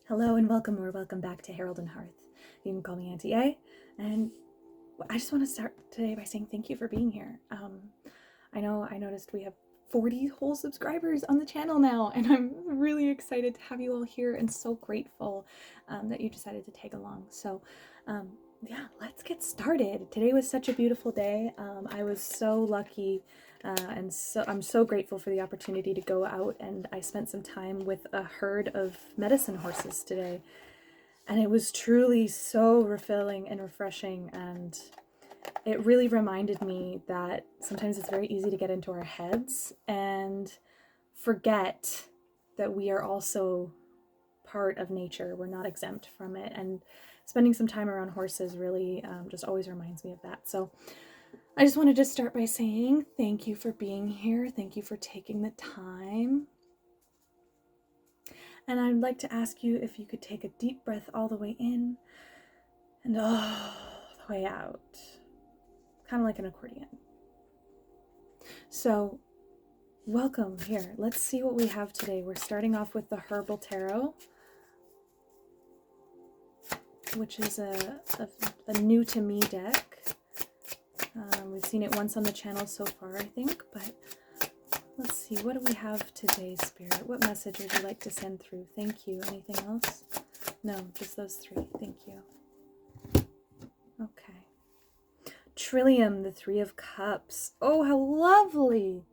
Hello and welcome or welcome back to Herald Hearth. You can call me Auntie A, and I just want to start today by saying thank you for being here. I noticed we have 40 whole subscribers on the channel now, and I'm really excited to have you all here and so grateful that you decided to tag along. So yeah, let's get started. Today was such a beautiful day. I was so lucky and so I'm so grateful for the opportunity to go out, and I spent some time with a herd of medicine horses today. And it was truly so refilling and refreshing, and it really reminded me that sometimes it's very easy to get into our heads and forget that we are also part of nature. We're not exempt from it, and spending some time around horses really just always reminds me of that. So I just wanted to start by saying thank you for being here. Thank you for taking the time. And I'd like to ask you if you could take a deep breath all the way in and all the way out, kind of like an accordion. So welcome here. Let's see what we have today. We're starting off with the Herbal Tarot, which is a new to me deck. We've seen it once on the channel so far, I think, but let's see. What do we have today, Spirit? What message would you like to send through? Thank you. Anything else? No, just those three. Thank you. Okay. Trillium, the Three of Cups. Oh, how lovely.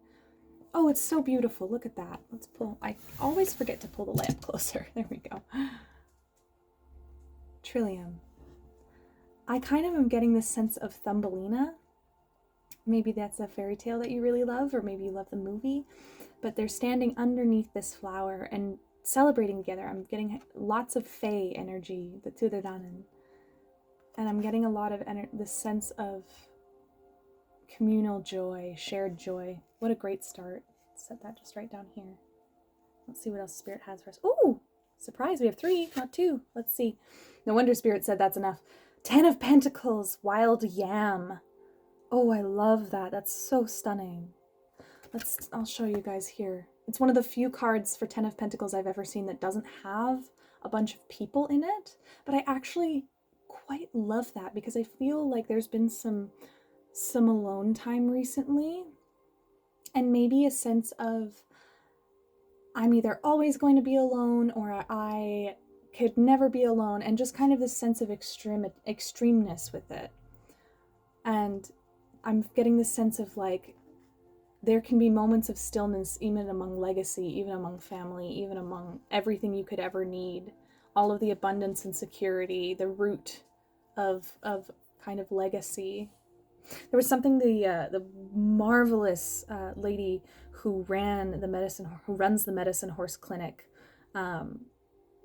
Oh, it's so beautiful. Look at that. Let's pull. I always forget to pull the lamp closer. There we go. Trillium. I kind of am getting this sense of Thumbelina. Maybe that's a fairy tale that you really love, or maybe you love the movie. But they're standing underneath this flower and celebrating together. I'm getting lots of fae energy, the Tudodanen. And I'm getting a lot of this sense of communal joy, shared joy. What a great start. Set that just right down here. Let's see what else Spirit has for us. Ooh, surprise, we have 3, not 2. Let's see. No wonder Spirit said that's enough. 10 of Pentacles, Wild Yam. Oh, I love that. That's so stunning. I'll show you guys here. It's one of the few cards for 10 of Pentacles I've ever seen that doesn't have a bunch of people in it, but I actually quite love that because I feel like there's been some alone time recently, and maybe a sense of I'm either always going to be alone or I could never be alone, and just kind of this sense of extremeness with it. And I'm getting this sense of like there can be moments of stillness even among legacy, even among family, even among everything you could ever need. All of the abundance and security, the root of kind of legacy. There was something the marvelous lady who runs the medicine horse clinic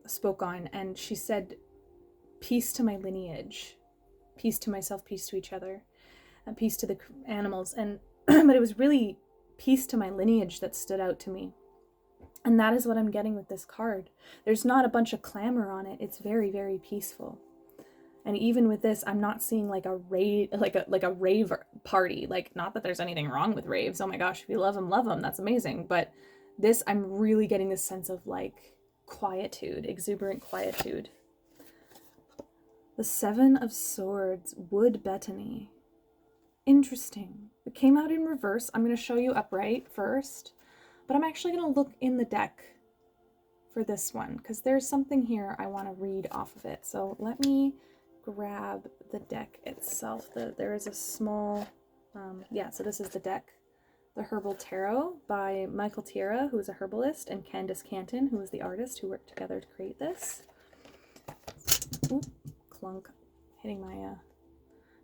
spoke on, and she said, "Peace to my lineage, peace to myself, peace to each other, and peace to the animals." And but it was really peace to my lineage that stood out to me. And that is what I'm getting with this card. There's not a bunch of clamor on it. It's very, very peaceful. And even with this, I'm not seeing like a rave, like a rave party. Like, not that there's anything wrong with raves. Oh my gosh, if you love them, that's amazing. But this, I'm really getting this sense of like quietude, exuberant quietude. The 7 of Swords, Wood Betony. Interesting. It came out in reverse. I'm going to show you upright first, but I'm actually going to look in the deck for this one because there's something here I want to read off of it. So let me grab the deck itself. There is a small, so this is the deck. The Herbal Tarot by Michael Tierra, who is a herbalist, and Candace Canton, who is the artist who worked together to create this. Ooh, clunk. Hitting my,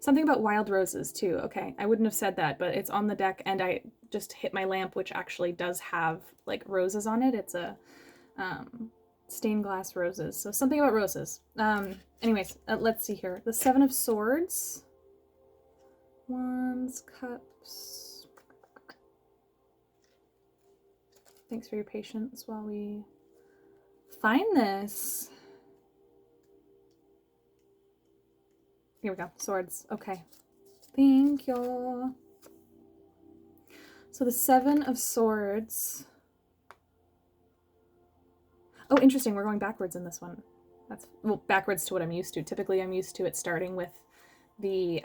something about wild roses, too. Okay, I wouldn't have said that, but it's on the deck, and I just hit my lamp, which actually does have, like, roses on it. It's a, stained glass roses. So something about roses. Anyways, let's see here. The 7 of Swords. Wands, Cups. Thanks for your patience while we find this. Here we go. Swords. Okay. Thank you. So the 7 of Swords. Oh, interesting. We're going backwards in this one. That's, well, backwards to what I'm used to. Typically, I'm used to it starting with the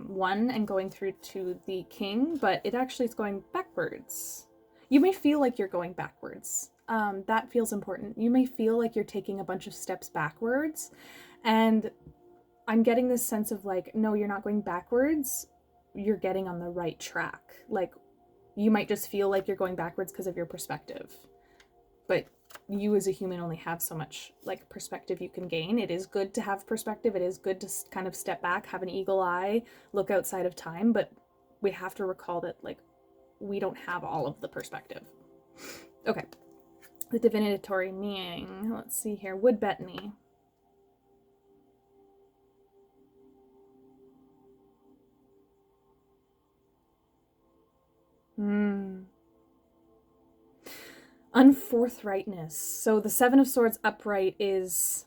1 and going through to the king, but it actually is going backwards. You may feel like you're going backwards. That feels important. You may feel like you're taking a bunch of steps backwards, and I'm getting this sense of like, no, you're not going backwards. You're getting on the right track. Like, you might just feel like you're going backwards because of your perspective, but you as a human only have so much like perspective you can gain. It is good to have perspective. It is good to kind of step back, have an eagle eye, look outside of time, but we have to recall that like we don't have all of the perspective. Okay. The divinatory meaning. Let's see here. Wood Betony. Unforthrightness. So the 7 of Swords upright is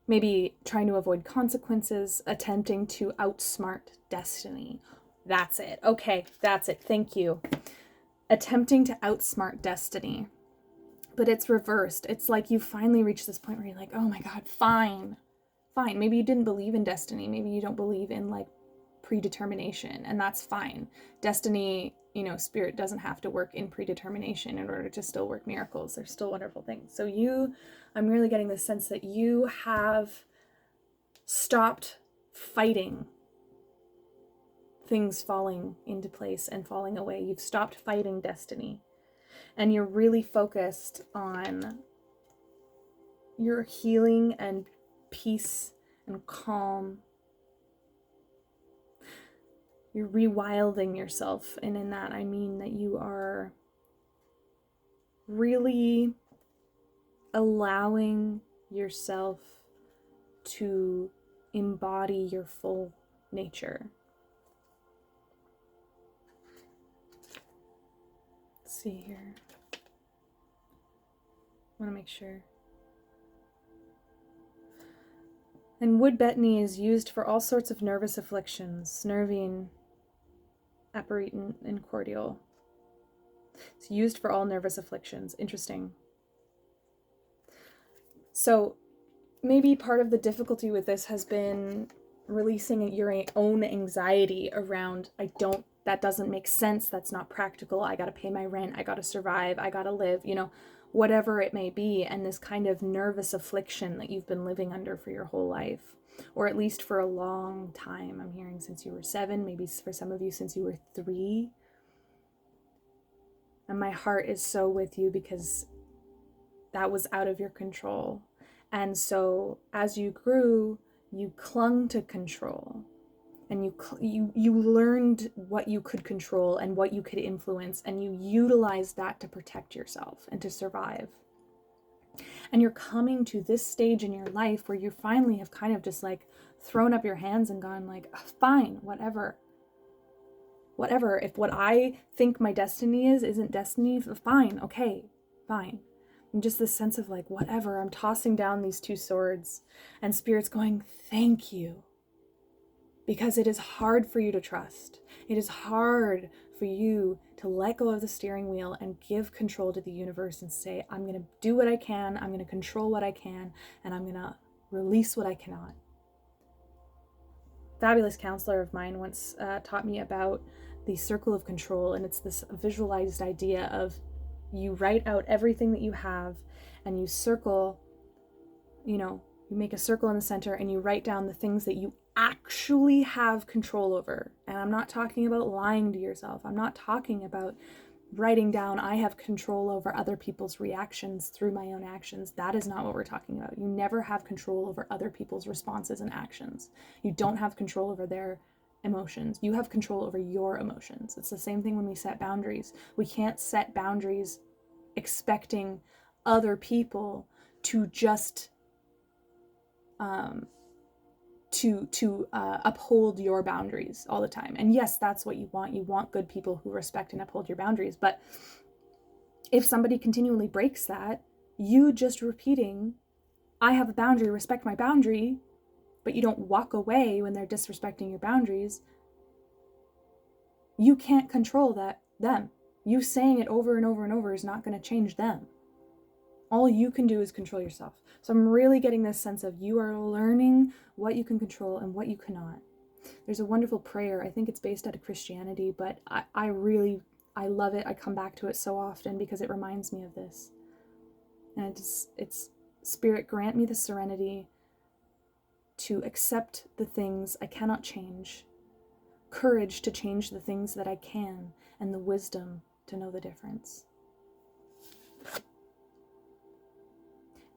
maybe trying to avoid consequences, attempting to outsmart destiny. That's it. Okay, that's it. Thank you. Attempting to outsmart destiny. But it's reversed. It's like you finally reach this point where you're like, oh my God, fine. Fine. Maybe you didn't believe in destiny. Maybe you don't believe in like predetermination, and that's fine. Destiny, you know, spirit doesn't have to work in predetermination in order to still work miracles. They're still wonderful things. So I'm really getting the sense that you have stopped fighting things falling into place and falling away. You've stopped fighting destiny, and you're really focused on your healing and peace and calm. You're rewilding yourself, and in that I mean that you are really allowing yourself to embody your full nature. Let's see here. I want to make sure. And wood betony is used for all sorts of nervous afflictions, nervine, aperitent, and cordial. It's used for all nervous afflictions. Interesting. So maybe part of the difficulty with this has been releasing your own anxiety around, that doesn't make sense, that's not practical, I gotta pay my rent, I gotta survive, I gotta live, you know, whatever it may be, and this kind of nervous affliction that you've been living under for your whole life, or at least for a long time. I'm hearing since you were 7, maybe for some of you since you were 3. And my heart is so with you because that was out of your control. And so as you grew, you clung to control, and you learned what you could control and what you could influence, and you utilized that to protect yourself and to survive. And you're coming to this stage in your life where you finally have kind of just like thrown up your hands and gone like, fine, whatever. If what I think my destiny isn't destiny, fine, okay, fine. And just this sense of like, whatever, I'm tossing down these 2 swords, and Spirit's going, thank you. Because it is hard for you to trust. It is hard for you to let go of the steering wheel and give control to the universe and say, I'm going to do what I can, I'm going to control what I can, and I'm going to release what I cannot. Fabulous counselor of mine once taught me about the circle of control, and it's this visualized idea of you write out everything that you have, and you circle, you make a circle in the center, and you write down the things that you actually have control over. And I'm not talking about lying to yourself. I'm not talking about writing down, I have control over other people's reactions through my own actions. That is not what we're talking about. You never have control over other people's responses and actions. You don't have control over their emotions. You have control over your emotions. It's the same thing when we set boundaries. We can't set boundaries expecting other people to just uphold your boundaries all the time. And yes, that's what you want. You want good people who respect and uphold your boundaries. But if somebody continually breaks that, you just repeating, I have a boundary, respect my boundary, but you don't walk away when they're disrespecting your boundaries, you can't control them. You saying it over and over and over is not going to change them. All you can do is control yourself. So I'm really getting this sense of you are learning what you can control and what you cannot. There's a wonderful prayer. I think it's based out of Christianity, but I love it. I come back to it so often because it reminds me of this. And it's Spirit, grant me the serenity to accept the things I cannot change, courage to change the things that I can, and the wisdom to know the difference.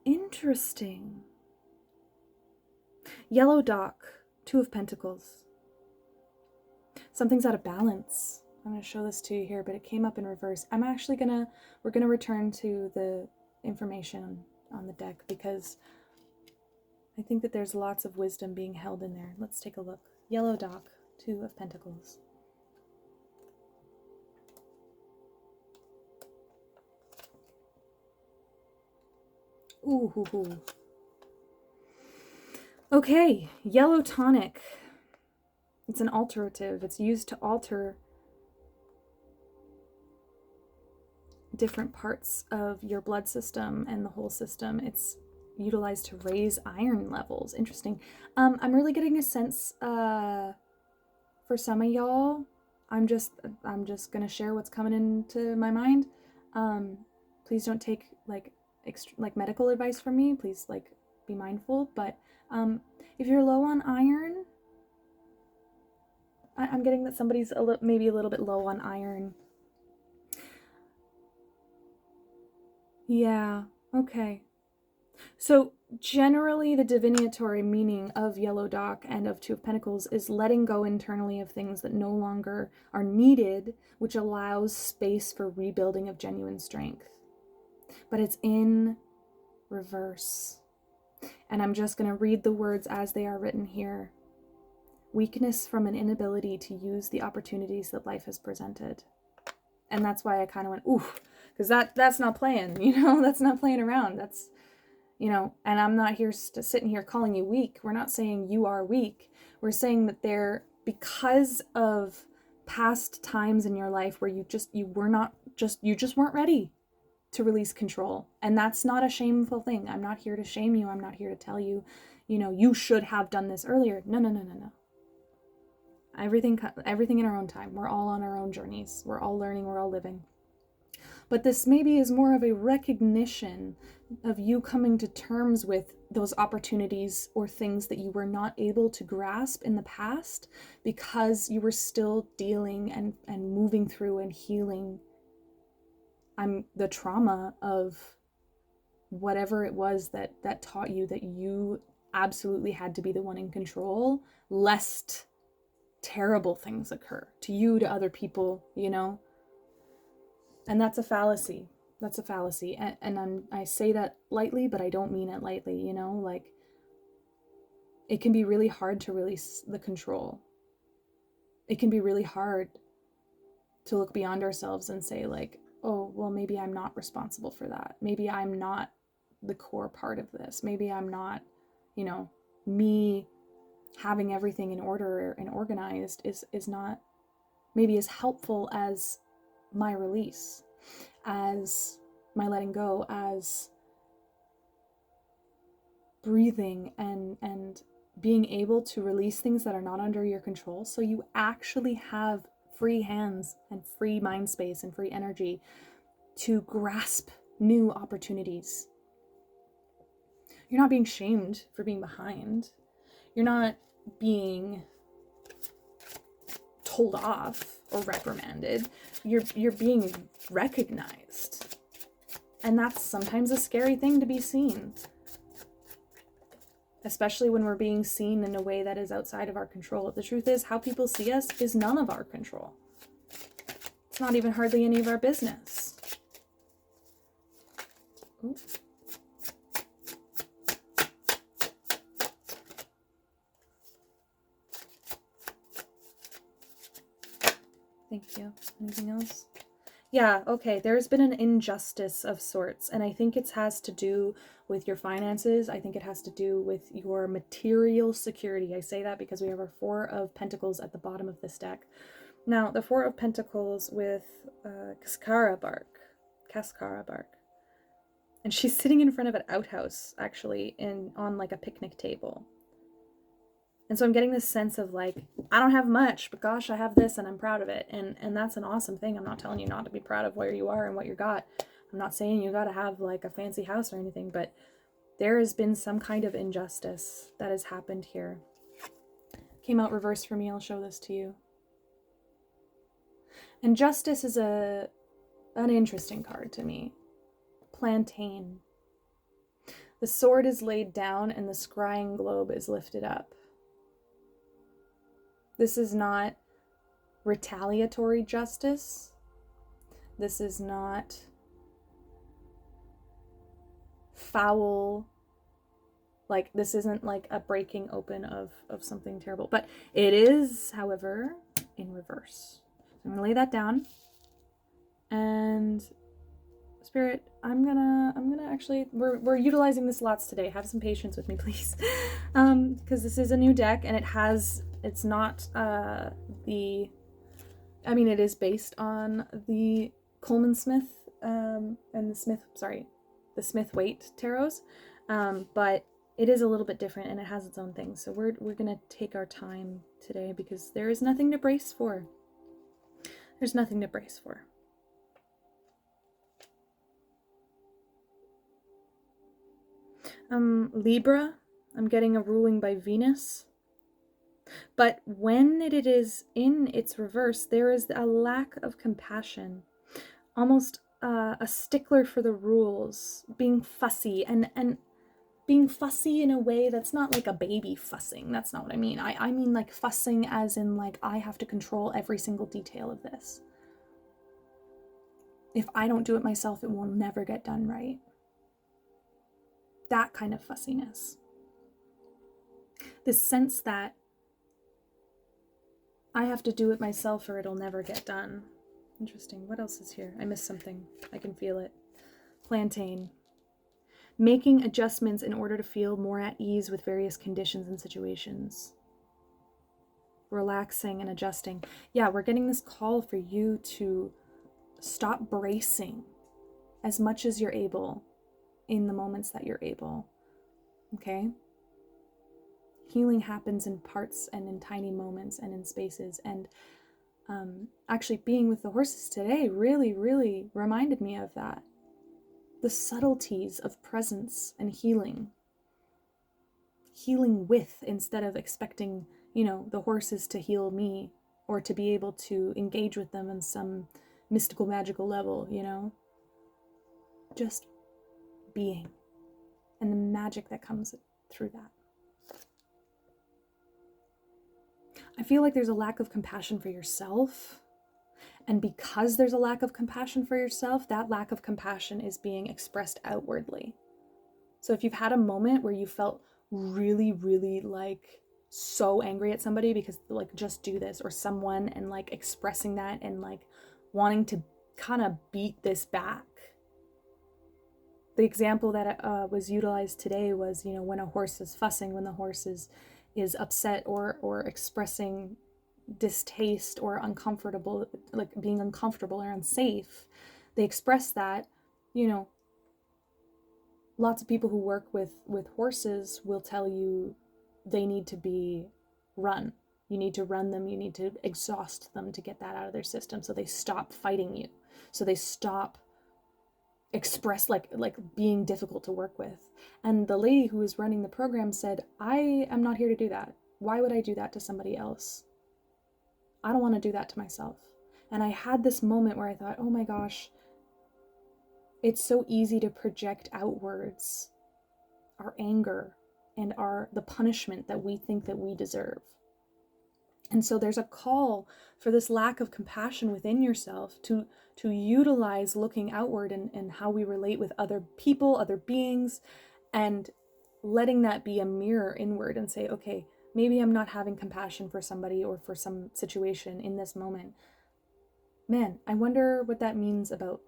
Interesting. Yellow dock, 2 of Pentacles. Something's out of balance. I'm going to show this to you here, but it came up in reverse. We're going to return to the information on the deck because I think that there's lots of wisdom being held in there. Let's take a look. Yellow dock, 2 of Pentacles. Ooh. Okay, yellow tonic. It's an alterative. It's used to alter different parts of your blood system and the whole system. It's utilized to raise iron levels. Interesting. I'm really getting a sense for some of y'all. I'm just gonna share what's coming into my mind. Please don't take like medical advice from me. Please be mindful. But if you're low on iron, I'm getting that somebody's maybe a little bit low on iron. Yeah, okay. So generally the divinatory meaning of Yellow Dock and of 2 of Pentacles is letting go internally of things that no longer are needed, which allows space for rebuilding of genuine strength. But it's in reverse. And I'm just going to read the words as they are written here. Weakness from an inability to use the opportunities that life has presented. And that's why I kind of went, ooh, because that's not playing, that's not playing around. That's, and I'm not here sitting here calling you weak. We're not saying you are weak. We're saying that because of past times in your life where you just weren't ready to release control. And that's not a shameful thing. I'm not here to shame you. I'm not here to tell you, you should have done this earlier. No. Everything in our own time. We're all on our own journeys. We're all learning. We're all living. But this maybe is more of a recognition of you coming to terms with those opportunities or things that you were not able to grasp in the past because you were still dealing and moving through and healing the trauma of whatever it was that taught you that you absolutely had to be the one in control, lest terrible things occur to you, to other people, And that's a fallacy. That's a fallacy. And I say that lightly, but I don't mean it lightly, it can be really hard to release the control. It can be really hard to look beyond ourselves and say oh, well, maybe I'm not responsible for that. Maybe I'm not the core part of this. Maybe I'm not, me having everything in order and organized is not maybe as helpful as my release, as my letting go, as breathing and being able to release things that are not under your control, so you actually have free hands and free mind space and free energy to grasp new opportunities. You're not being shamed for being behind. You're not being told off or reprimanded. You're being recognized. And that's sometimes a scary thing to be seen. Especially when we're being seen in a way that is outside of our control. The truth is, how people see us is none of our control. It's not even hardly any of our business. Ooh. Thank you. Anything else? Yeah, okay. There's been an injustice of sorts, and I think it has to do with your finances. I think it has to do with your material security. I say that because we have our 4 of Pentacles at the bottom of this deck. Now, the 4 of Pentacles with cascara bark. And she's sitting in front of an outhouse, actually, on like a picnic table. And so I'm getting this sense of like, I don't have much, but gosh, I have this and I'm proud of it. And that's an awesome thing. I'm not telling you not to be proud of where you are and what you got. I'm not saying you got to have like a fancy house or anything, but there has been some kind of injustice that has happened here. Came out reversed for me. I'll show this to you. And justice is an interesting card to me. Plantain. The sword is laid down and the scrying globe is lifted up. This is not retaliatory justice. This is not foul. Like, this isn't like a breaking open of something terrible. But it is, however, in reverse. So I'm gonna lay that down. And Spirit, I'm gonna actually, we're utilizing this lots today. Have some patience with me, please. Because this is a new deck and it's not it is based on the Coleman Smith and the Smith Waite tarots, but it is a little bit different and it has its own thing. So we're gonna take our time today because there is nothing to brace for. There's nothing to brace for. Libra, I'm getting a ruling by Venus. But when it is in its reverse, there is a lack of compassion, almost a stickler for the rules, being fussy and being fussy in a way that's not like a baby fussing. That's not what I mean. I mean like fussing as in like I have to control every single detail of this. If I don't do it myself, it will never get done right. That kind of fussiness. This sense that I have to do it myself or it'll never get done. Interesting. What else is here? I missed something. I can feel it. Plantain. Making adjustments in order to feel more at ease with various conditions and situations. Relaxing and adjusting. Yeah, we're getting this call for you to stop bracing as much as you're able in the moments that you're able. Okay? Healing happens in parts and in tiny moments and in spaces. And actually being with the horses today really, really reminded me of that. The subtleties of presence and healing. Healing with instead of expecting, the horses to heal me or to be able to engage with them on some mystical, magical level, Just being. And the magic that comes through that. I feel like there's a lack of compassion for yourself. And because there's a lack of compassion for yourself, that lack of compassion is being expressed outwardly. So if you've had a moment where you felt really, really like so angry at somebody because like just do this, or someone, and like expressing that and like wanting to kind of beat this back. The example that was utilized today was, when a horse is fussing, when the horse is upset or expressing distaste or uncomfortable, like being uncomfortable or unsafe, they express that. Lots of people who work with horses will tell you they need to be run. You need to run them, you need to exhaust them to get that out of their system, so they stop fighting you, so they stop express like being difficult to work with. And the lady who was running the program said, I am not here to do that. Why would I do that to somebody else? I don't want to do that to myself. And I had this moment where I thought, oh my gosh, it's so easy to project outwards our anger and the punishment that we think that we deserve. And so there's a call for this lack of compassion within yourself to utilize looking outward and how we relate with other people, other beings, and letting that be a mirror inward and say, okay, maybe I'm not having compassion for somebody or for some situation in this moment. Man, I wonder what that means about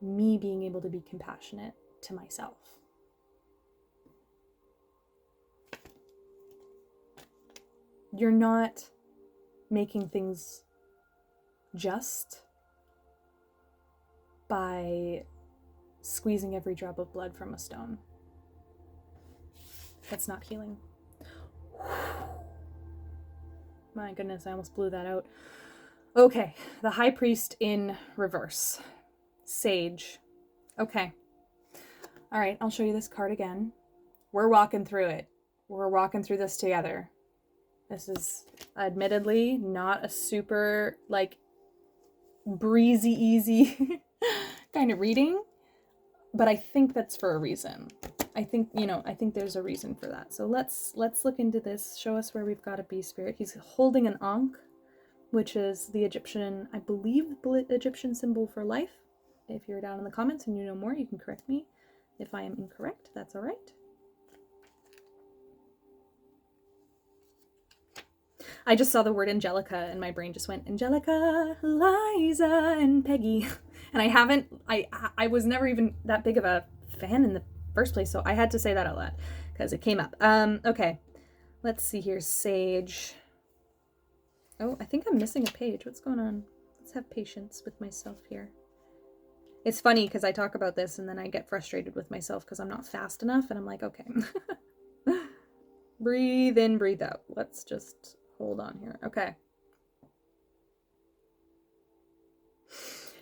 me being able to be compassionate to myself. You're not making things just by squeezing every drop of blood from a stone. That's not healing. My goodness, I almost blew that out. Okay, the High Priest in reverse. Sage. Okay. All right, I'll show you this card again. We're walking through it. We're walking through this together. This is admittedly not a super, like, breezy, easy kind of reading, but I think that's for a reason. I think there's a reason for that. So let's look into this. Show us where we've got a bee spirit. He's holding an ankh, which is the Egyptian, I believe, Egyptian symbol for life. If you're down in the comments and you know more, you can correct me. If I am incorrect, that's all right. I just saw the word Angelica and my brain just went, Angelica, Liza, and Peggy. And I was never even that big of a fan in the first place, so I had to say that out loud because it came up. Okay, let's see here, Sage. Oh, I think I'm missing a page. What's going on? Let's have patience with myself here. It's funny because I talk about this and then I get frustrated with myself because I'm not fast enough, and I'm like, okay. Breathe in, breathe out. Let's just hold on here. Okay.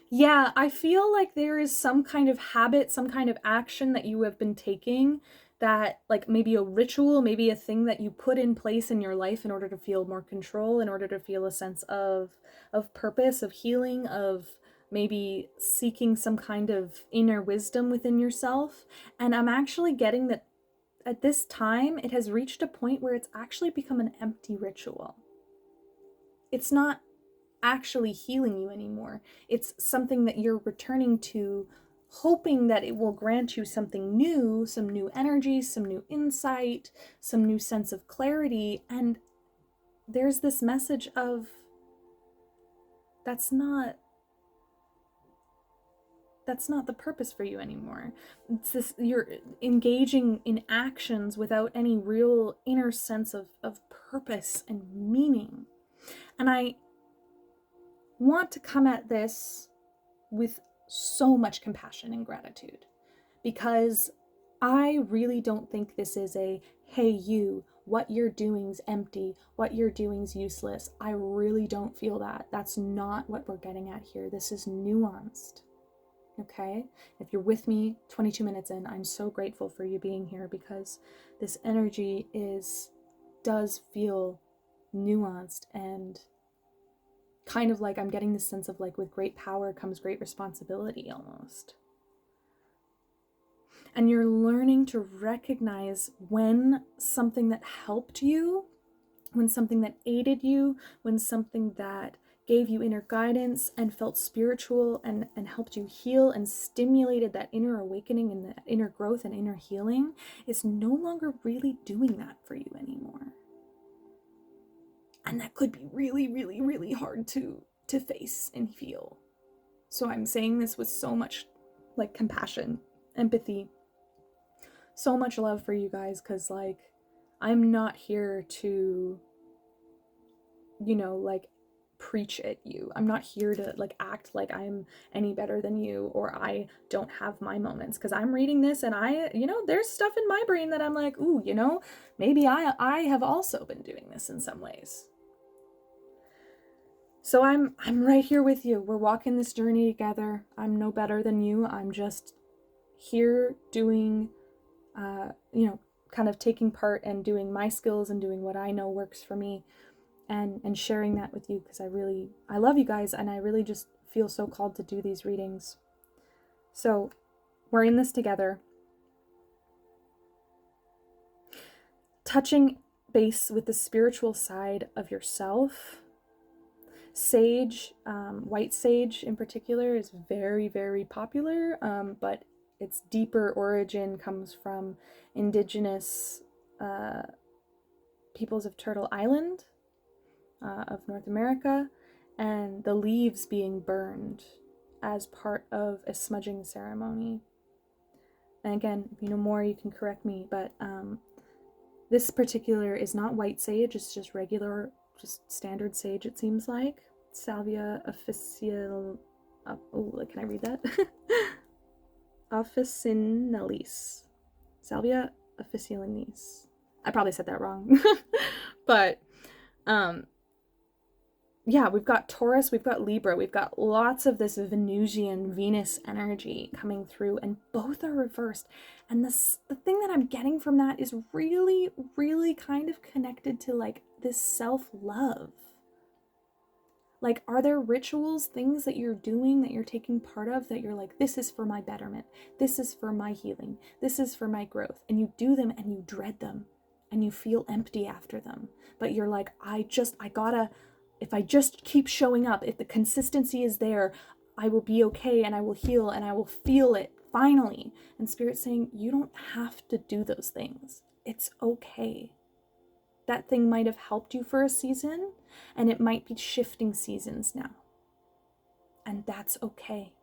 Yeah, I feel like there is some kind of habit, some kind of action that you have been taking that, like, maybe a ritual, maybe a thing that you put in place in your life in order to feel more control, in order to feel a sense of purpose, of healing, of maybe seeking some kind of inner wisdom within yourself. And I'm actually getting that at this time, it has reached a point where it's actually become an empty ritual. It's not actually healing you anymore. It's something that you're returning to, hoping that it will grant you something new, some new energy, some new insight, some new sense of clarity. And there's this message of that's not the purpose for you anymore. It's this, you're engaging in actions without any real inner sense of purpose and meaning. And I want to come at this with so much compassion and gratitude, because I really don't think this is a, hey you, what you're doing's empty, what you're doing's useless. I really don't feel that. That's not what we're getting at here. This is nuanced. Okay? If you're with me 22 minutes in, I'm so grateful for you being here, because this energy does feel nuanced, and kind of like I'm getting this sense of, like, with great power comes great responsibility almost. And you're learning to recognize when something that helped you, when something that aided you, when something that gave you inner guidance and felt spiritual and helped you heal and stimulated that inner awakening and that inner growth and inner healing, is no longer really doing that for you anymore. And that could be really, really, really hard to face and feel. So I'm saying this with so much, like, compassion, empathy, so much love for you guys, because, like, I'm not here to, like, preach at you. I'm not here to, like, act like I'm any better than you, or I don't have my moments, because I'm reading this and I, there's stuff in my brain that I'm like, ooh, maybe I have also been doing this in some ways. So I'm right here with you. We're walking this journey together. I'm no better than you. I'm just here doing, kind of taking part and doing my skills and doing what I know works for me, and sharing that with you, because I love you guys, and I really just feel so called to do these readings. So we're in this together. Touching base with the spiritual side of yourself. Sage, white sage in particular, is very, very popular, but its deeper origin comes from indigenous peoples of Turtle Island, of North America, and the leaves being burned as part of a smudging ceremony. And again, if you know more, you can correct me, but this particular is not white sage, it's just regular, just standard sage, it seems like. Salvia officinalis. Oh, can I read that? officinalis. Salvia officinalis. I probably said that wrong. But yeah, we've got Taurus, we've got Libra, we've got lots of this Venusian Venus energy coming through, and both are reversed. And the thing that I'm getting from that is really, really kind of connected to like this self-love. Like, are there rituals, things that you're doing, that you're taking part of, that you're like, this is for my betterment, this is for my healing, this is for my growth, and you do them and you dread them and you feel empty after them, but you're like, if I just keep showing up, if the consistency is there, I will be okay and I will heal and I will feel it finally. And Spirit's saying, you don't have to do those things. It's okay. That thing might have helped you for a season, and it might be shifting seasons now. And that's okay.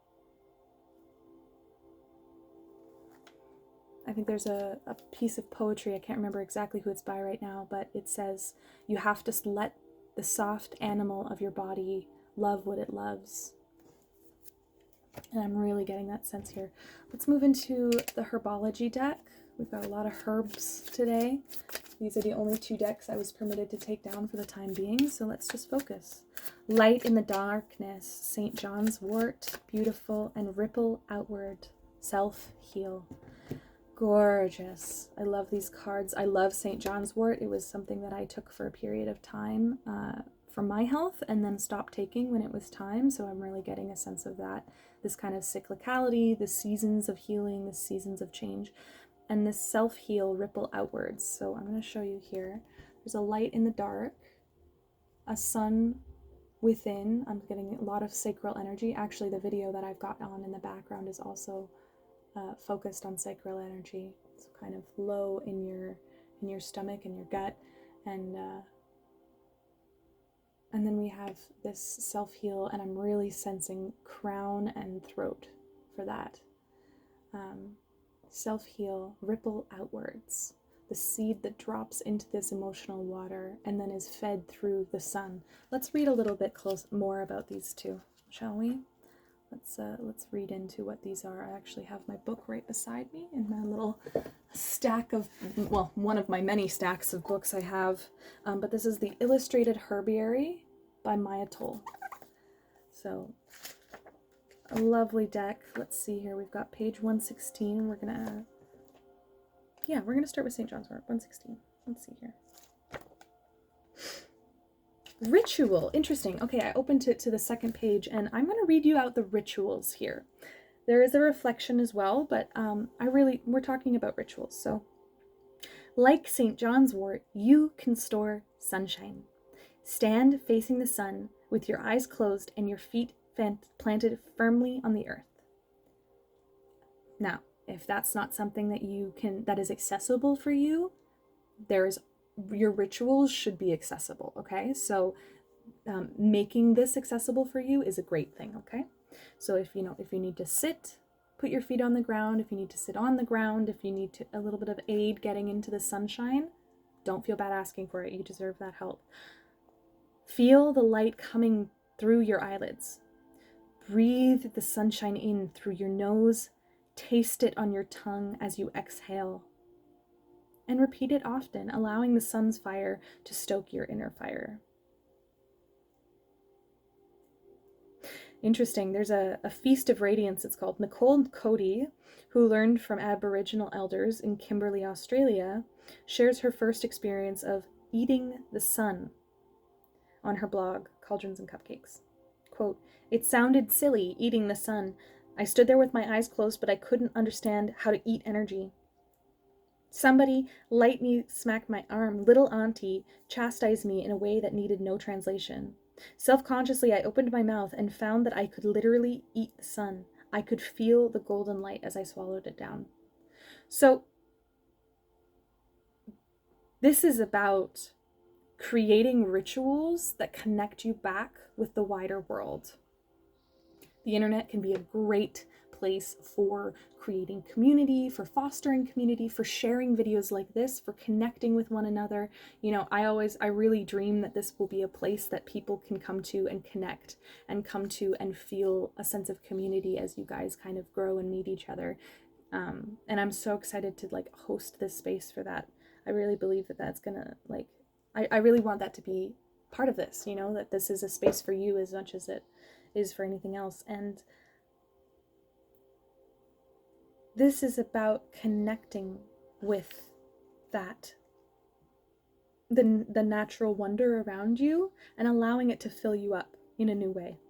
I think there's a piece of poetry, I can't remember exactly who it's by right now, but it says, you have to let the soft animal of your body love what it loves. And I'm really getting that sense here. Let's move into the herbology deck. We've got a lot of herbs today. These are the only 2 decks I was permitted to take down for the time being, so let's just focus. Light in the darkness, St. John's wort, beautiful, and ripple outward, self-heal. Gorgeous. I love these cards. I love St. John's wort. It was something that I took for a period of time for my health and then stopped taking when it was time, so I'm really getting a sense of that. This kind of cyclicality, the seasons of healing, the seasons of change. And this self-heal ripple outwards. So I'm going to show you here. There's a light in the dark, a sun within. I'm getting a lot of sacral energy. Actually, the video that I've got on in the background is also focused on sacral energy. It's kind of low in your stomach and your gut, and then we have this self-heal, and I'm really sensing crown and throat for that. Self-heal, ripple outwards, the seed that drops into this emotional water and then is fed through the sun. Let's read a little bit more about these 2, shall we? Let's read into what these are. I actually have my book right beside me in my little stack of, well, one of my many stacks of books I have. But this is the Illustrated Herbiary by Maya Toll. So, a lovely deck. Let's see here. We've got page 116. We're gonna start with St. John's wort, 116. Let's see here. Ritual. Interesting. Okay, I opened it to the second page, and I'm going to read you out the rituals here. There is a reflection as well, but we're talking about rituals. So, like St. John's wort, you can store sunshine. Stand facing the sun with your eyes closed and your feet planted firmly on the earth. Now, if that's not something that is accessible for you, your rituals should be accessible, okay? So making this accessible for you is a great thing, okay? So if you need to sit, put your feet on the ground. If you need to sit on the ground, if you need a little bit of aid getting into the sunshine, don't feel bad asking for it. You deserve that help. Feel the light coming through your eyelids. Breathe the sunshine in through your nose. Taste it on your tongue as you exhale. And repeat it often, allowing the sun's fire to stoke your inner fire. Interesting, there's a feast of radiance, it's called. Nicole Cody, who learned from Aboriginal elders in Kimberley, Australia, shares her first experience of eating the sun on her blog, Cauldrons and Cupcakes. Quote, "It sounded silly, eating the sun. I stood there with my eyes closed, but I couldn't understand how to eat energy. Somebody lightly smacked my arm. Little Auntie chastised me in a way that needed no translation. Self-consciously, I opened my mouth and found that I could literally eat the sun. I could feel the golden light as I swallowed it down." So this is about creating rituals that connect you back with the wider world. The internet can be a great place for creating community, for fostering community, for sharing videos like this, for connecting with one another. You know, I really dream that this will be a place that people can come to and connect, and come to and feel a sense of community as you guys kind of grow and meet each other. And I'm so excited to like host this space for that. I really believe that that's gonna like, I really want that to be part of this, you know, that this is a space for you as much as it is for anything else. And this is about connecting with that, the natural wonder around you, and allowing it to fill you up in a new way.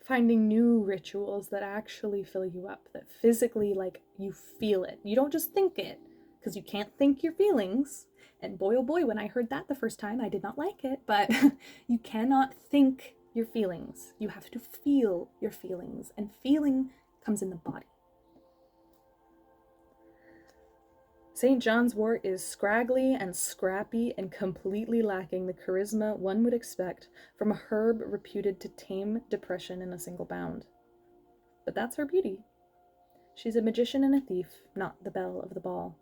Finding new rituals that actually fill you up, that physically, like, you feel it. You don't just think it, because you can't think your feelings. And boy, oh boy, when I heard that the first time, I did not like it, but you cannot think your feelings. You have to feel your feelings, and feeling comes in the body. St. John's wort is scraggly and scrappy and completely lacking the charisma one would expect from a herb reputed to tame depression in a single bound. But that's her beauty. She's a magician and a thief, not the belle of the ball.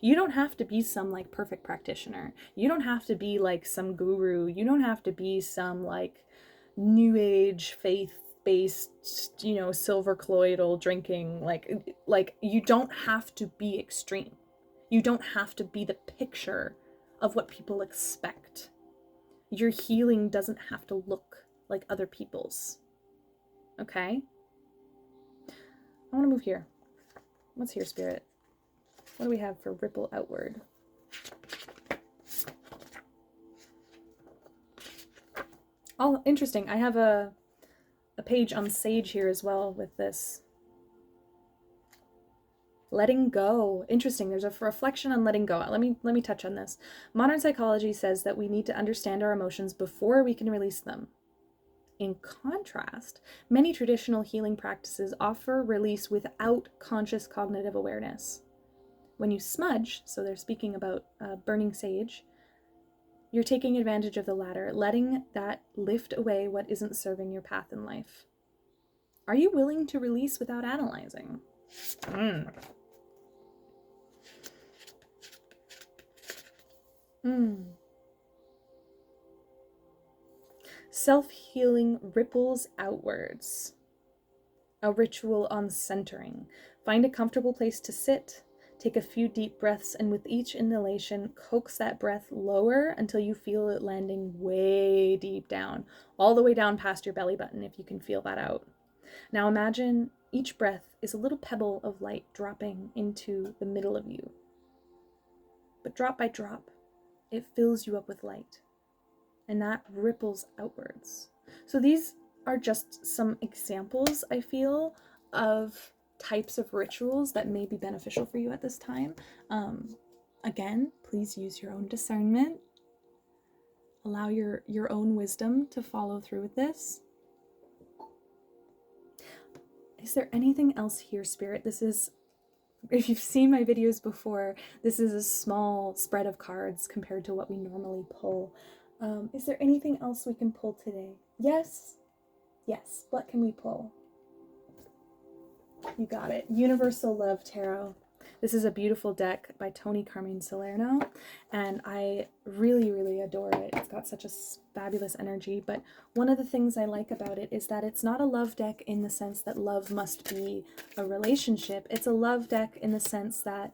You don't have to be some like perfect practitioner. You don't have to be like some guru. You don't have to be some like new age faith-based, you know, silver colloidal drinking. Like you don't have to be extreme. You don't have to be the picture of what people expect. Your healing doesn't have to look like other people's. Okay? I want to move here. What's here, Spirit? What do we have for ripple outward? Oh, interesting. I have a page on sage here as well with this. Letting go. Interesting. There's a reflection on letting go. Let me touch on this. Modern psychology says that we need to understand our emotions before we can release them. In contrast, many traditional healing practices offer release without conscious cognitive awareness. When you smudge, so they're speaking about burning sage, you're taking advantage of the latter, letting that lift away what isn't serving your path in life. Are you willing to release without analyzing? Self-healing ripples outwards. A ritual on centering. Find a comfortable place to sit. Take a few deep breaths, and with each inhalation, coax that breath lower until you feel it landing way deep down, all the way down past your belly button, if you can feel that out. Now imagine each breath is a little pebble of light dropping into the middle of you. But drop by drop, it fills you up with light, and that ripples outwards. So these are just some examples, I feel, of types of rituals that may be beneficial for you at this time. Again, please use your own discernment. Allow your own wisdom to follow through with this. Is there anything else here, Spirit? This is, if you've seen my videos before, this is a small spread of cards compared to what we normally pull. Is there anything else we can pull today? Yes? Yes. What can we pull? You got it. Universal Love Tarot. This is a beautiful deck by Tony Carmine Salerno, and I really, really adore it. It's got such a fabulous energy, but one of the things I like about it is that it's not a love deck in the sense that love must be a relationship. It's a love deck in the sense that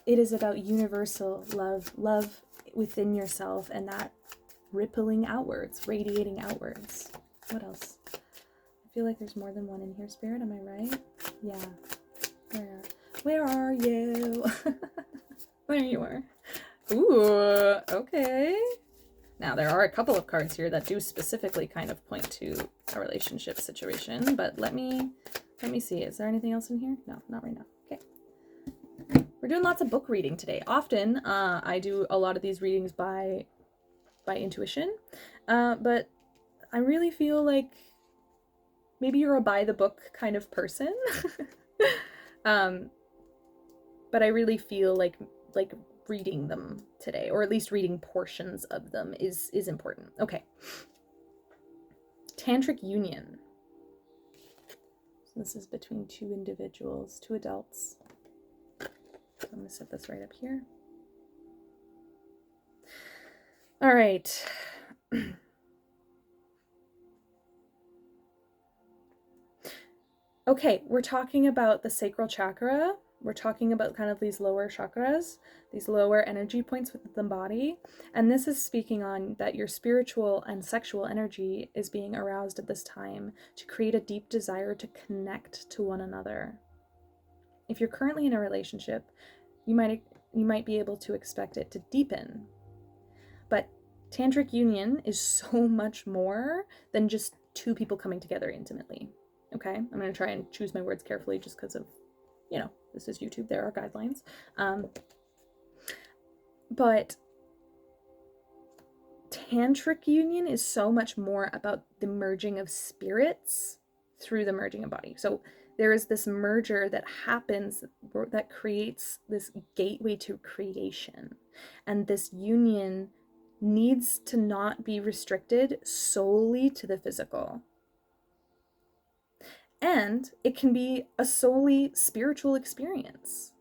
it is about universal love, love within yourself, and that rippling outwards, radiating outwards. What else? I feel like there's more than one in here, Spirit. Am I right? Yeah. Where are you? There you are. Ooh, okay. Now, there are a couple of cards here that do specifically kind of point to a relationship situation, but let me see. Is there anything else in here? No, not right now. Okay. We're doing lots of book reading today. Often, I do a lot of these readings by intuition, but I really feel like maybe you're a by the book kind of person. But I really feel like reading them today, or at least reading portions of them is important. Okay. Tantric union. This is between two individuals, two adults. So I'm going to set this right up here. All right. Okay, we're talking about the sacral chakra. We're talking about kind of these lower chakras, these lower energy points within the body. And this is speaking on that your spiritual and sexual energy is being aroused at this time to create a deep desire to connect to one another. If you're currently in a relationship, you might be able to expect it to deepen. But tantric union is so much more than just two people coming together intimately. Okay, I'm going to try and choose my words carefully just because of, you know, this is YouTube, there are guidelines. But tantric union is so much more about the merging of spirits through the merging of body. So there is this merger that happens that creates this gateway to creation. And this union needs to not be restricted solely to the physical. And it can be a solely spiritual experience.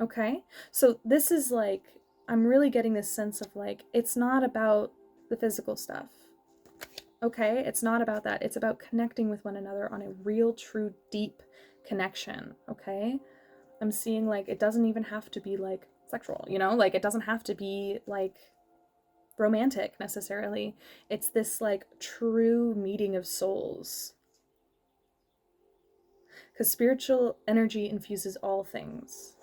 Okay? So this is like, I'm really getting this sense of like, it's not about the physical stuff. Okay? It's not about that. It's about connecting with one another on a real, true, deep connection. Okay? I'm seeing like, it doesn't even have to be like sexual, you know? Like, it doesn't have to be like romantic necessarily. It's this like true meeting of souls. Because spiritual energy infuses all things.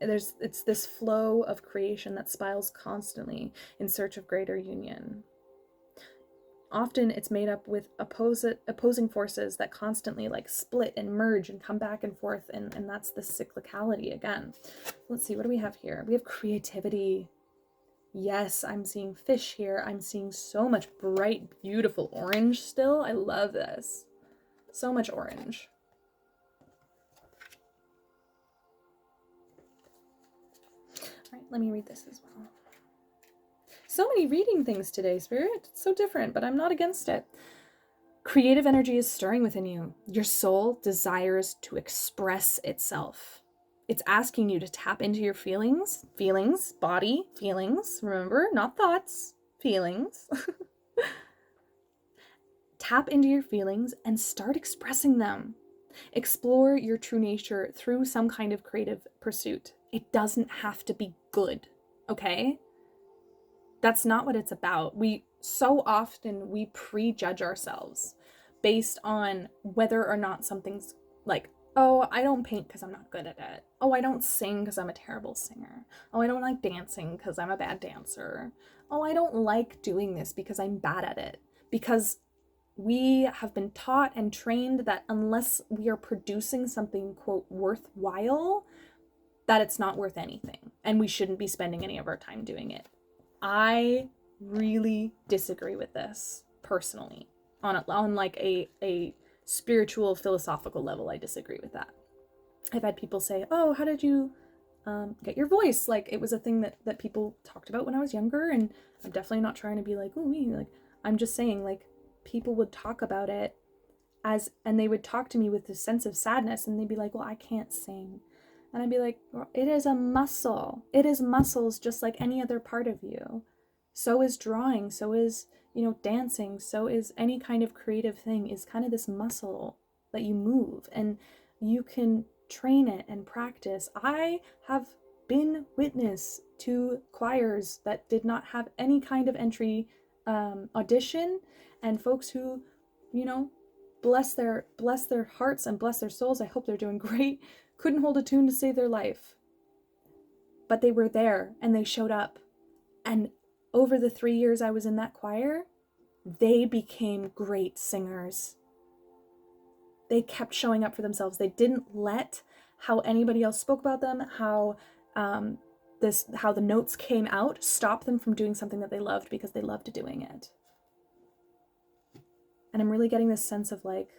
It's this flow of creation that spirals constantly in search of greater union. Often it's made up with opposing forces that constantly like split and merge and come back and forth, and that's the cyclicality again. Let's see, what do we have here? We have creativity. Yes, I'm seeing fish here. I'm seeing so much bright, beautiful orange still. I love this. So much orange. All right, let me read this as well. So many reading things today, Spirit. It's so different, but I'm not against it. Creative energy is stirring within you. Your soul desires to express itself. It's asking you to tap into your feelings, body, feelings. Remember, not thoughts, feelings. Tap into your feelings and start expressing them. Explore your true nature through some kind of creative pursuit. It doesn't have to be good, okay? That's not what it's about. So often we prejudge ourselves based on whether or not something's like, oh, I don't paint because I'm not good at it. Oh, I don't sing because I'm a terrible singer. Oh, I don't like dancing because I'm a bad dancer. Oh, I don't like doing this because I'm bad at it. Because we have been taught and trained that unless we are producing something, quote, worthwhile, that it's not worth anything. And we shouldn't be spending any of our time doing it. I really disagree with this personally. On like a spiritual, philosophical level, I disagree with that. I've had people say, oh, how did you get your voice? Like, it was a thing that people talked about when I was younger, and I'm definitely not trying to be like, oh, me. Like, I'm just saying, like, people would talk about it and they would talk to me with this sense of sadness, and they'd be like, well, I can't sing. And I'd be like, well, it is a muscle. It is muscles just like any other part of you. So is drawing, so is, dancing, so is any kind of creative thing is kind of this muscle that you move, and you can train it and practice. I have been witness to choirs that did not have any kind of entry audition, and folks who, bless their hearts and bless their souls, I hope they're doing great, couldn't hold a tune to save their life. But they were there and they showed up. And over the 3 years I was in that choir, they became great singers. They kept showing up for themselves. They didn't let how anybody else spoke about them, how the notes came out, stop them from doing something that they loved because they loved doing it. And I'm really getting this sense of like,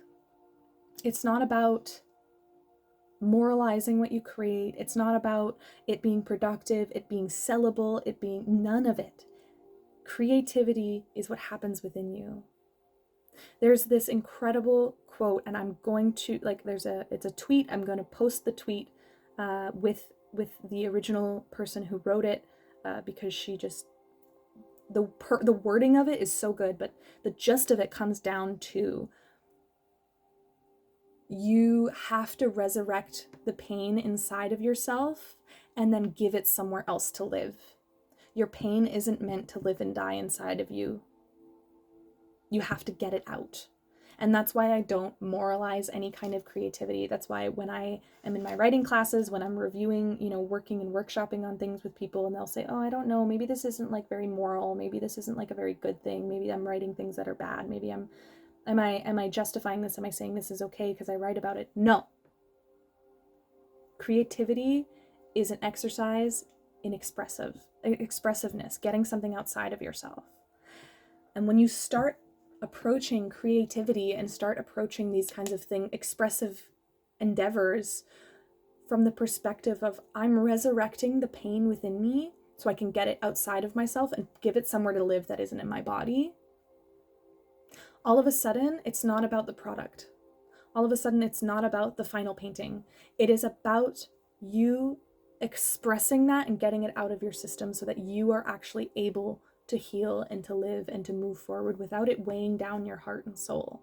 it's not about moralizing what you create. It's not about it being productive, it being sellable, it being none of it. Creativity is what happens within you. There's this incredible quote, and I'm going to, like, it's a tweet. I'm going to post the tweet with the original person who wrote it, because she just, the wording of it is so good, but the gist of it comes down to, you have to resurrect the pain inside of yourself and then give it somewhere else to live. Your pain isn't meant to live and die inside of you. You have to get it out. And that's why I don't moralize any kind of creativity. That's why when I am in my writing classes, when I'm reviewing, working and workshopping on things with people, and they'll say, oh, I don't know, maybe this isn't like very moral. Maybe this isn't like a very good thing. Maybe I'm writing things that are bad. Maybe am I justifying this? Am I saying this is okay because I write about it? No. Creativity is an exercise in expressiveness, getting something outside of yourself. And when you start approaching creativity and start approaching these kinds of expressive endeavors from the perspective of, I'm resurrecting the pain within me so I can get it outside of myself and give it somewhere to live that isn't in my body, all of a sudden, it's not about the product. All of a sudden, it's not about the final painting. It is about you expressing that and getting it out of your system so that you are actually able to heal and to live and to move forward without it weighing down your heart and soul.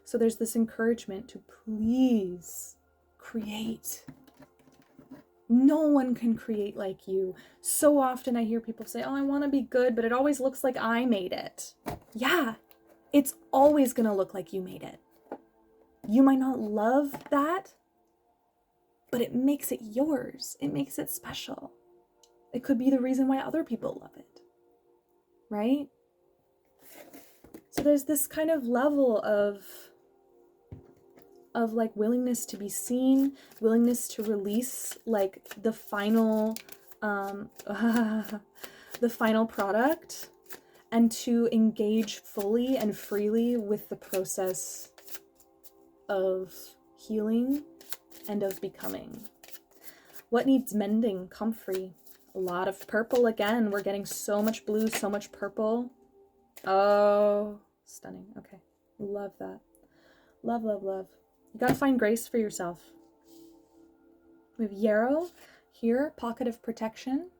So there's this encouragement to please create. No one can create like you. So often I hear people say, oh, I want to be good, but it always looks like I made it. Yeah, it's always going to look like you made it. You might not love that, but it makes it yours. It makes it special. It could be the reason why other people love it, right? So there's this kind of level of like willingness to be seen, willingness to release like the final the final product, and to engage fully and freely with the process of healing and of becoming. What needs mending? Comfrey. A lot of purple again. We're getting so much blue, so much purple. Oh, stunning. Okay. Love that. Love, love, love. You gotta find grace for yourself. We have yarrow here, pocket of protection.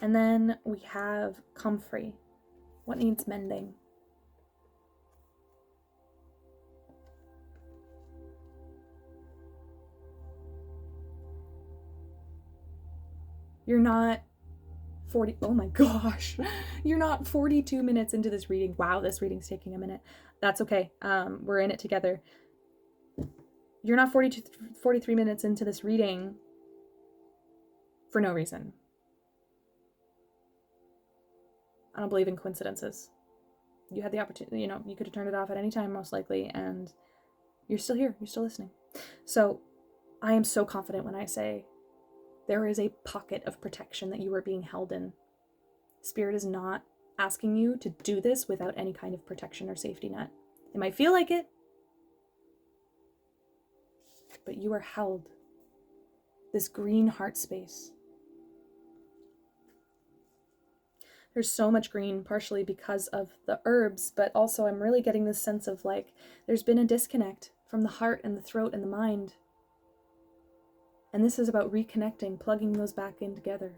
And then we have comfrey. What needs mending? You're not 40, oh my gosh, you're not 42 minutes into this reading. Wow, this reading's taking a minute. That's okay. We're in it together. You're not 43 minutes into this reading for no reason. I don't believe in coincidences. You had the opportunity, you could have turned it off at any time, most likely, and you're still here. You're still listening. So I am so confident when I say there is a pocket of protection that you are being held in. Spirit is not asking you to do this without any kind of protection or safety net. It might feel like it, but you are held. This green heart space. There's so much green, partially because of the herbs, but also I'm really getting this sense of like, there's been a disconnect from the heart and the throat and the mind. And this is about reconnecting, plugging those back in together.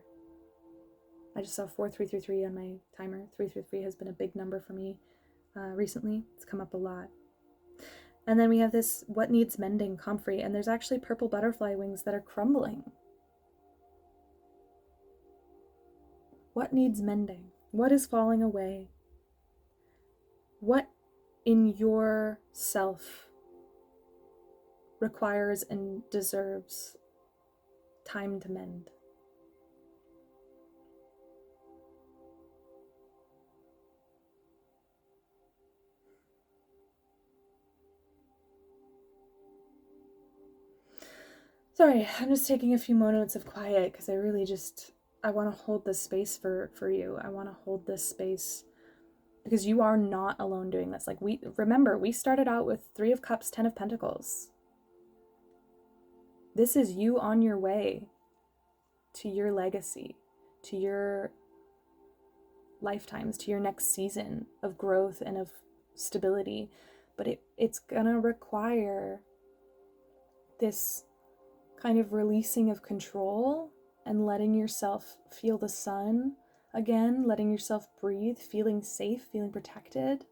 I just saw 4333 on my timer. 333 has been a big number for me recently. It's come up a lot. And then we have this, what needs mending, comfrey, and there's actually purple butterfly wings that are crumbling. What needs mending? What is falling away? What in yourself requires and deserves time to mend? Sorry, I'm just taking a few moments of quiet because I really I want to hold this space for you. I want to hold this space because you are not alone doing this. Like, remember, we started out with 3 of Cups, 10 of Pentacles. This is you on your way to your legacy, to your lifetimes, to your next season of growth and of stability. But it's gonna require this kind of releasing of control and letting yourself feel the sun again, letting yourself breathe, feeling safe, feeling protected,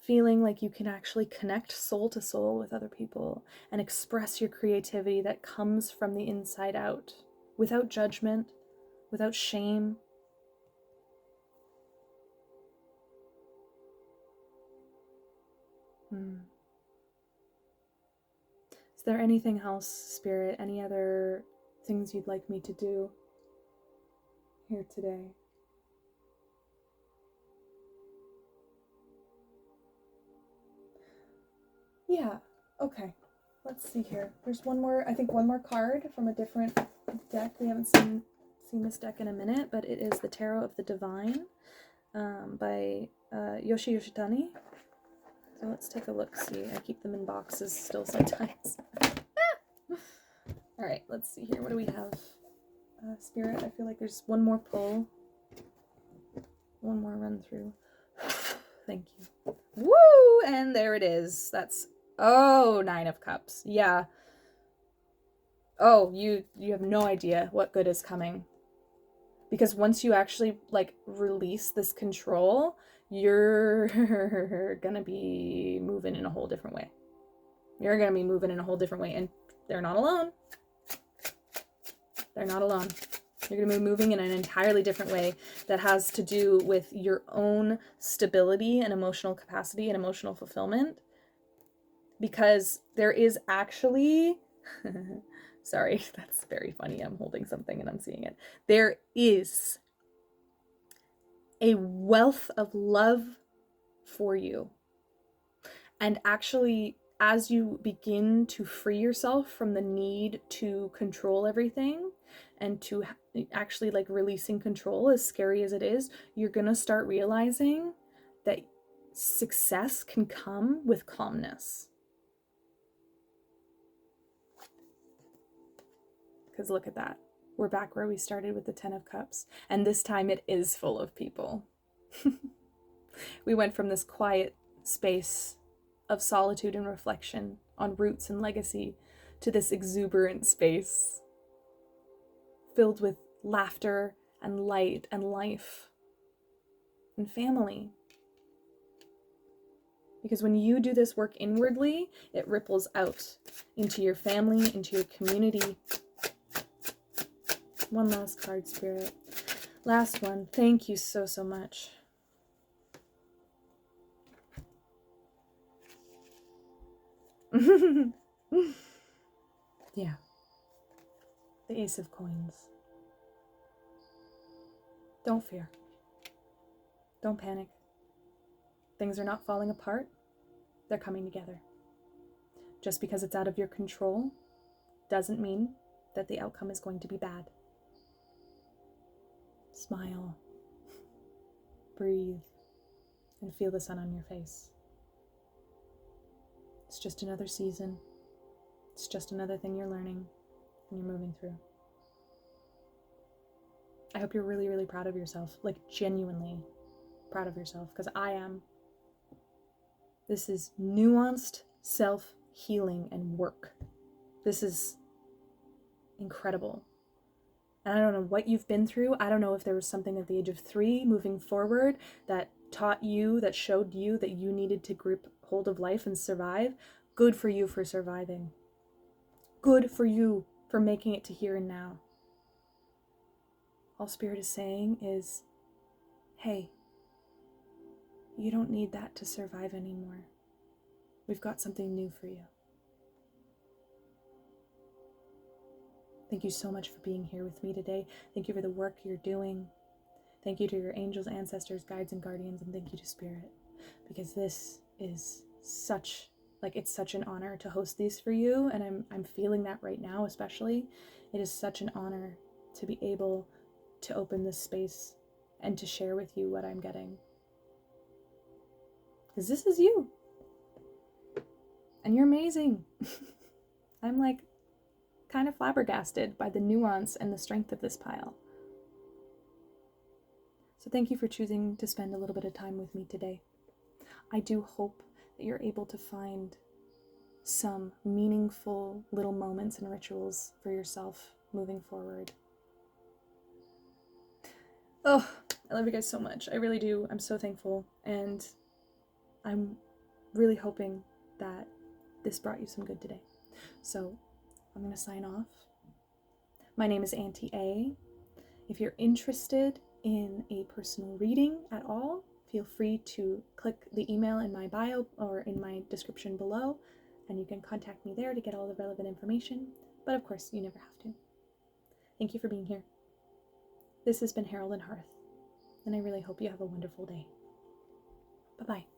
feeling like you can actually connect soul to soul with other people and express your creativity that comes from the inside out, without judgment, without shame. Is there anything else, Spirit, any other things you'd like me to do here today? Yeah, okay. Let's see here. There's one more card from a different deck. We haven't seen this deck in a minute, but it is the Tarot of the Divine by Yoshi Yoshitani. So let's take a look, see. I keep them in boxes still sometimes. All right, let's see here. What do we have? Spirit, I feel like there's one more pull. One more run through. Thank you. Woo! And there it is. That's, oh, 9 of Cups. Yeah. Oh, you have no idea what good is coming. Because once you actually, like, release this control, you're gonna be moving in a whole different way. You're gonna be moving in a whole different way. And they're not alone. They're not alone. You're going to be moving in an entirely different way that has to do with your own stability and emotional capacity and emotional fulfillment. Because there is actually, sorry, that's very funny. I'm holding something and I'm seeing it. There is a wealth of love for you. And actually, as you begin to free yourself from the need to control everything and to actually, like, releasing control, as scary as it is, you're gonna start realizing that success can come with calmness. Because look at that. We're back where we started with the 10 of Cups. And this time it is full of people. We went from this quiet space of solitude and reflection on roots and legacy to this exuberant space filled with laughter and light and life and family. Because when you do this work inwardly, it ripples out into your family, into your community. One last card, Spirit. Last one. Thank you so, so much. Yeah. The Ace of Coins. Don't fear. Don't panic. Things are not falling apart. They're coming together. Just because it's out of your control doesn't mean that the outcome is going to be bad. Smile. Breathe. And feel the sun on your face. It's just another season. It's just another thing you're learning and you're moving through. I hope you're really, really proud of yourself. Like, genuinely proud of yourself, because I am. This is nuanced self-healing and work. This is incredible. And I don't know what you've been through. I don't know if there was something at the age of 3 moving forward that taught you, that showed you that you needed to grip hold of life and survive. Good for you for surviving. Good for you for making it to here and now. All Spirit is saying is, hey, you don't need that to survive anymore. We've got something new for you. Thank you so much for being here with me today. Thank you for the work you're doing. Thank you to your angels, ancestors, guides, and guardians, and thank you to Spirit, because this is such, like, it's such an honor to host these for you, and I'm feeling that right now especially. It is such an honor to be able to open this space and to share with you what I'm getting. Because this is you. And you're amazing. I'm like kind of flabbergasted by the nuance and the strength of this pile. So thank you for choosing to spend a little bit of time with me today. I do hope that you're able to find some meaningful little moments and rituals for yourself moving forward. Oh, I love you guys so much. I really do. I'm so thankful. And I'm really hoping that this brought you some good today. So I'm going to sign off. My name is Auntie A. If you're interested in a personal reading at all, feel free to click the email in my bio or in my description below, and you can contact me there to get all the relevant information. But of course, you never have to. Thank you for being here. This has been Herald Hearth, and I really hope you have a wonderful day. Bye-bye.